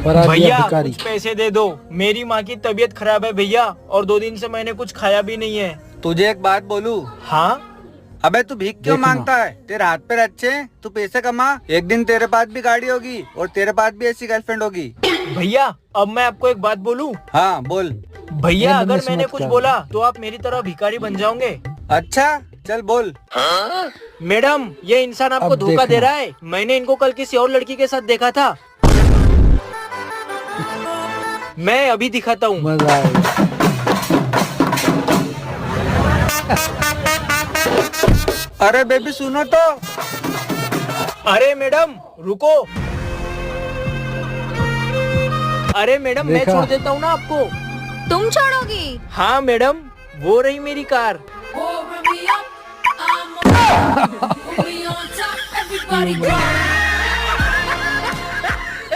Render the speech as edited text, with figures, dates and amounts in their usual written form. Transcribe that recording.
पर आज भैया भिखारी। कुछ पैसे दे दो, मेरी माँ की तबीयत खराब है भैया, और 2 दिन से मैंने कुछ खाया भी नहीं है। तुझे एक बात बोलूं? हाँ अबे तू भीख क्यों देखना। मांगता है? तेरे हाथ पैर अच्छे हैं, तू पैसे कमा, एक दिन तेरे पास भी गाड़ी होगी और तेरे पास भी ऐसी गर्लफ्रेंड होगी। भैया, अब मैं आपको एक बात बोलूं? हाँ बोल। भैया अगर बदतमीज मैंने मत कुछ कर। बोला तो आप मेरी तरह भिखारी बन जाओगे। अच्छा चल बोल। मैडम, ये इंसान आपको अब धोखा दे देखना। रहा है। मैंने इनको कल किसी और लड़की के साथ देखा था। मैं अभी दिखाता हूँ। मजा आएगा। अरे बेबी सुनो तो। अरे मैडम रुको। अरे मैडम, मैं देखा? छोड़ देता हूँ ना आपको। तुम छोड़ोगी? हाँ मैडम, वो रही मेरी कार। Everybody